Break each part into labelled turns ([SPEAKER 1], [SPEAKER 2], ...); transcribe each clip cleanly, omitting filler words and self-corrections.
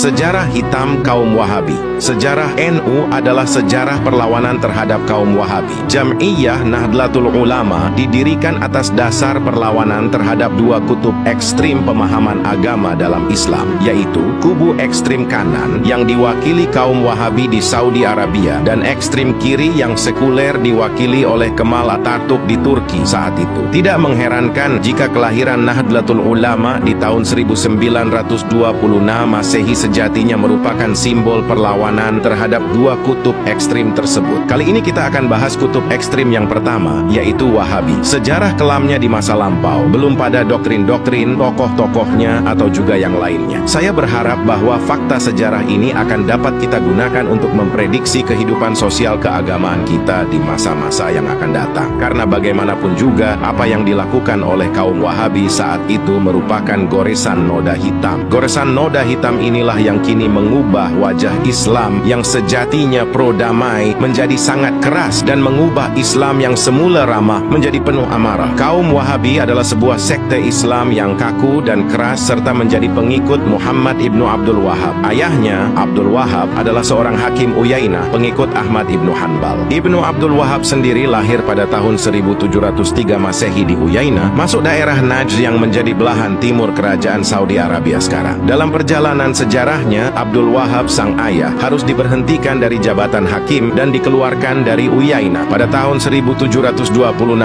[SPEAKER 1] Sejarah hitam kaum Wahabi. Sejarah NU adalah sejarah perlawanan terhadap kaum Wahabi. Jam'iyah Nahdlatul Ulama didirikan atas dasar perlawanan terhadap dua kutub ekstrim pemahaman agama dalam Islam, yaitu kubu ekstrim kanan yang diwakili kaum Wahabi di Saudi Arabia dan ekstrim kiri yang sekuler diwakili oleh Kemal Atatürk di Turki saat itu. Tidak mengherankan jika kelahiran Nahdlatul Ulama di tahun 1926 Masehi sejatinya merupakan simbol perlawanan terhadap dua kutub ekstrim tersebut. Kali ini kita akan bahas kutub ekstrim yang pertama, yaitu Wahabi. Sejarah kelamnya di masa lampau, belum pada doktrin-doktrin, tokoh-tokohnya, atau juga yang lainnya. Saya berharap bahwa fakta sejarah ini akan dapat kita gunakan untuk memprediksi kehidupan sosial keagamaan kita di masa-masa yang akan datang. Karena bagaimanapun juga, apa yang dilakukan oleh kaum Wahabi saat itu merupakan goresan noda hitam. Goresan noda hitam inilah yang kini mengubah wajah Islam yang sejatinya pro-damai menjadi sangat keras dan mengubah Islam yang semula ramah menjadi penuh amarah. Kaum Wahabi adalah sebuah sekte Islam yang kaku dan keras serta menjadi pengikut Muhammad ibnu Abdul Wahab. Ayahnya, Abdul Wahab, adalah seorang hakim Uyainah, pengikut Ahmad ibnu Hanbal. Ibnu Abdul Wahab sendiri lahir pada tahun 1703 Masehi di Uyainah, masuk daerah Najd yang menjadi belahan timur kerajaan Saudi Arabia sekarang. Dalam perjalanan sejarahnya, Abdul Wahab sang ayah harus diberhentikan dari jabatan hakim dan dikeluarkan dari Uyainah pada tahun 1726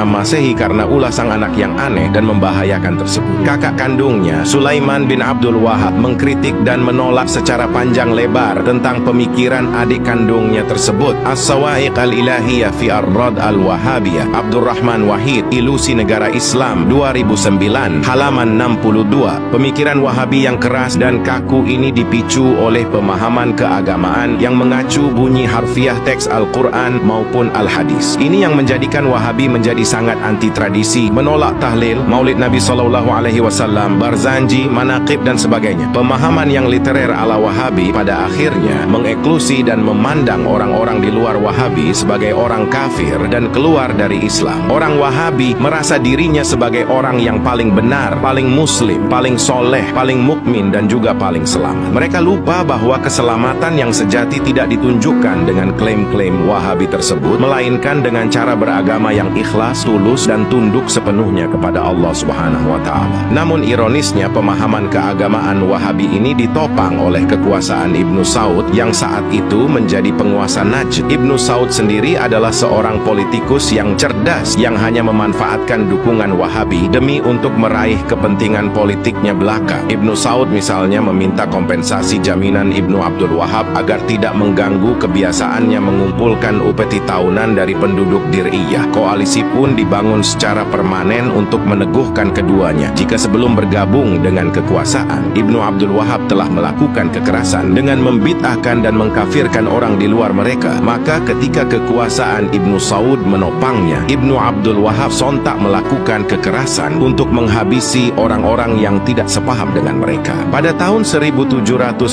[SPEAKER 1] Masehi karena ulah sang anak yang aneh dan membahayakan tersebut. Kakak kandungnya, Sulaiman bin Abdul Wahab, mengkritik dan menolak secara panjang lebar tentang pemikiran adik kandungnya tersebut. As-Sawaiq al-Ilahiyah fi ar-Rad al-Wahabiyah, Abdurrahman Wahid, Ilusi Negara Islam, 2009, halaman 62. Pemikiran Wahabi yang keras dan kaku ini dipicu oleh pemahaman keagamaan yang mengacu bunyi harfiah teks Al-Quran maupun Al-Hadis. Ini yang menjadikan Wahabi menjadi sangat anti tradisi, menolak tahlil, maulid Nabi SAW, Barzanji, manaqib dan sebagainya. Pemahaman yang literer ala Wahabi pada akhirnya mengeklusi dan memandang orang-orang di luar Wahabi sebagai orang kafir dan keluar dari Islam. Orang Wahabi merasa dirinya sebagai orang yang paling benar, paling muslim, paling soleh, paling mukmin dan juga paling selamat. Mereka lupa bahwa keselamatan yang sejati tidak ditunjukkan dengan klaim-klaim Wahabi tersebut, melainkan dengan cara beragama yang ikhlas, tulus dan tunduk sepenuhnya kepada Allah Subhanahu wa Ta'ala. Namun ironisnya, pemahaman keagamaan Wahabi ini ditopang oleh kekuasaan Ibnu Saud yang saat itu menjadi penguasa Najd. Ibnu Saud sendiri adalah seorang politikus yang cerdas yang hanya memanfaatkan dukungan Wahabi demi untuk meraih kepentingan politiknya belaka. Ibnu Saud misalnya meminta kompensasi jaminan Ibnu Abdul Wahab agar tidak mengganggu kebiasaannya mengumpulkan upeti tahunan dari penduduk Dir'iyah. Koalisi pun dibangun secara permanen untuk meneguhkan keduanya. Jika sebelum bergabung dengan kekuasaan, Ibnu Abdul Wahab telah melakukan kekerasan dengan membid'ahkan dan mengkafirkan orang di luar mereka, maka ketika kekuasaan Ibnu Saud menopangnya, Ibnu Abdul Wahab sontak melakukan kekerasan untuk menghabisi orang-orang yang tidak sepaham dengan mereka. Pada tahun 1746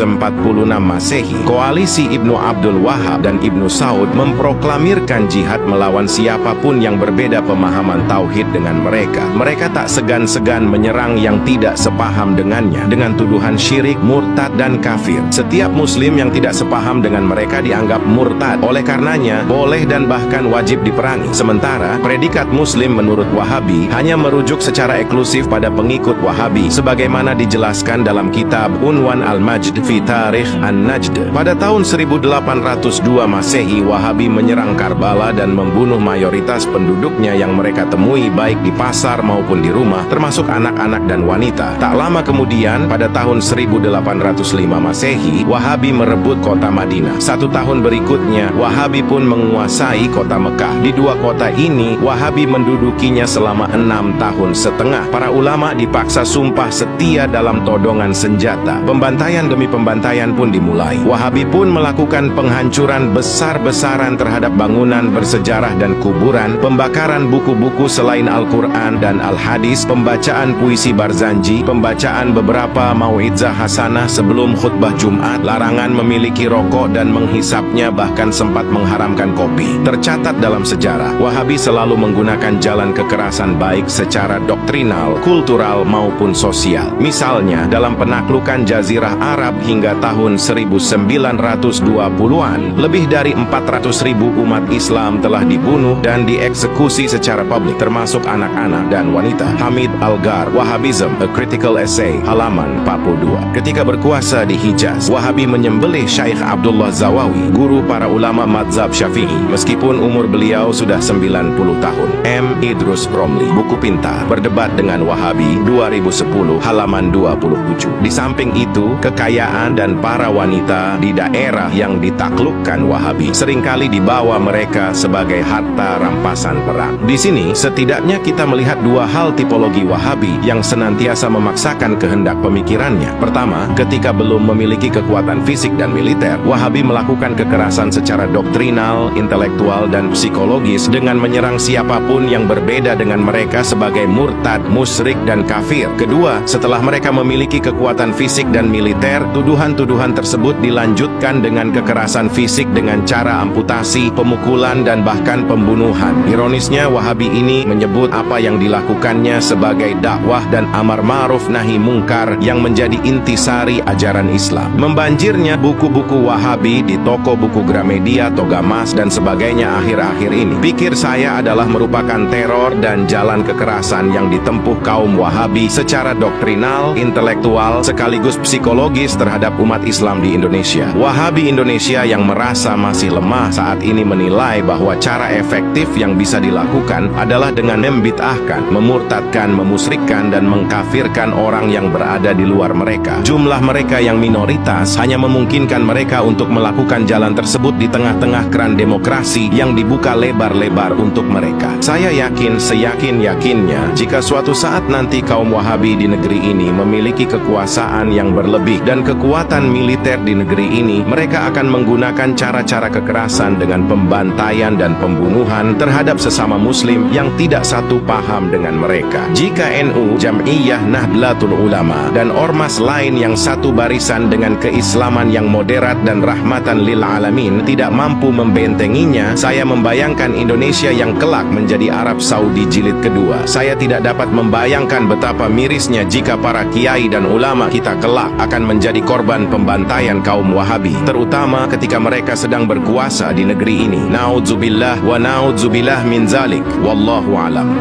[SPEAKER 1] Masehi, koalisi Ibnu Abdul Wahab dan Ibnu Saud memproklamirkan jihad melawan siapapun yang berbeda pemahaman tauhid dengan mereka. Mereka tak segan-segan menyerang yang tidak sepaham dengannya dengan tuduhan syirik, murtad dan kafir. Setiap muslim yang tidak sepaham dengan mereka dianggap murtad. Oleh karenanya, boleh dan bahkan wajib diperangi. Sementara, predikat muslim menurut Wahabi hanya merujuk secara eksklusif pada pengikut Wahabi sebagaimana dijelaskan dalam kitab Unwan Al-Majd fi Tarikh An-Najd. Pada tahun 1802 Masehi, Wahabi menyerang Karbala dan membunuh mayoritas penduduknya yang mereka temui baik di pasar maupun di rumah, termasuk anak-anak dan wanita. Tak lama kemudian, pada tahun 1805 Masehi, Wahabi merebut kota Madinah. 1 tahun berikutnya, Wahabi pun menguasai kota Mekah. Di dua kota ini, Wahabi mendudukinya selama 6 tahun setengah. Para ulama dipaksa sumpah setia dalam todongan senjata. Pembantaian demi pembantaian pun dimulai. Wahabi pun melakukan penghancuran besar-besaran terhadap bangunan bersejarah dan kuburan, pembakaran buku-buku selain Al-Quran dan Al-Hadis, pembacaan puisi Barzanji, pembacaan beberapa mau'izah hasanah sebelum khutbah Jumat, larangan memiliki rokok dan menghisapnya, bahkan sempat mengharamkan kopi. Tercatat dalam sejarah, Wahabi selalu menggunakan jalan kekerasan baik secara doktrinal, kultural maupun sosial. Misalnya, dalam penaklukan Jazirah Arab hingga tahun 1920-an, lebih dari 400.000 umat Islam telah dibunuh dan dieksekusi secara publik, termasuk anak-anak dan wanita. Hamid Algar, Wahhabism, A Critical Essay, halaman 42. Ketika berkuasa di Hijaz, Wahabi menyembelih Syekh Abdullah Zawawi, guru para ulama mazhab Syafi'i, meskipun umur beliau sudah 90 tahun. M. Idrus Romli, Buku Pintar, Berdebat dengan Wahabi, 2010, halaman 27. Di samping itu, kekayaan dan para wanita di daerah yang ditaklukkan Wahabi seringkali dibawa mereka sebagai harta rampasan perang. Di sini, setidaknya kita melihat dua hal tipologi Wahabi yang senantiasa memaksakan kehendak pemikirannya. Pertama, ketika belum memiliki kekuatan fisik dan militer, Wahabi melakukan kekerasan secara doktrinal, intelektual, dan psikologis dengan menyerang siapapun yang berbeda dengan mereka sebagai murtad, musyrik, dan kafir. Kedua, setelah mereka memiliki kekuatan fisik dan militer, tuduhan-tuduhan tersebut dilanjutkan dengan kekerasan fisik dengan cara amputasi, pemukulan, dan bahkan pembunuhan. Ironisnya, Wahabi ini menyebut apa yang dilakukannya sebagai dakwah dan amar ma'ruf nahi mungkar yang menjadi intisari ajaran Islam. Membanjirnya buku-buku Wahabi di toko buku Gramedia, Togamas, dan sebagainya akhir-akhir ini. Pikir saya adalah merupakan teror dan jalan kekerasan yang ditempuh kaum Wahabi secara doktrinal, intelektual, sekaligus psikologis terhadap umat Islam di Indonesia. Wahabi Indonesia yang merasa masih lemah saat ini menilai bahwa cara efektif yang bisa dilakukan adalah dengan membid'ahkan, memurtadkan, memusyrikkan, dan mengkafirkan orang yang berada di luar mereka. Jumlah mereka yang minoritas hanya memungkinkan mereka untuk melakukan jalan tersebut di tengah-tengah keran demokrasi yang dibuka lebar-lebar untuk mereka. Saya yakin, seyakin-yakinnya, jika suatu saat nanti kaum Wahabi di negeri ini memiliki kekuasaan yang berlebih dan kekuatan militer di negeri ini, mereka akan menggunakan cara-cara kekerasan dengan pembantaian dan pembunuhan terhadap sesama muslim yang tidak satu paham dengan mereka. Jika NU, Jam'iyah Nahdlatul Ulama, dan ormas lain yang satu barisan dengan keislaman yang moderat dan rahmatan lil alamin tidak mampu membentenginya, saya membayangkan Indonesia yang kelak menjadi Arab Saudi jilid kedua. Saya tidak dapat membayangkan betapa mirisnya jika para kiai dan ulama kita kelak akan menjadi korban pembantaian kaum Wahabi, terutama ketika mereka sedang berkuasa di negeri ini. Na'udzubillah wa na'udzubillah min zalik. Wallahu alam.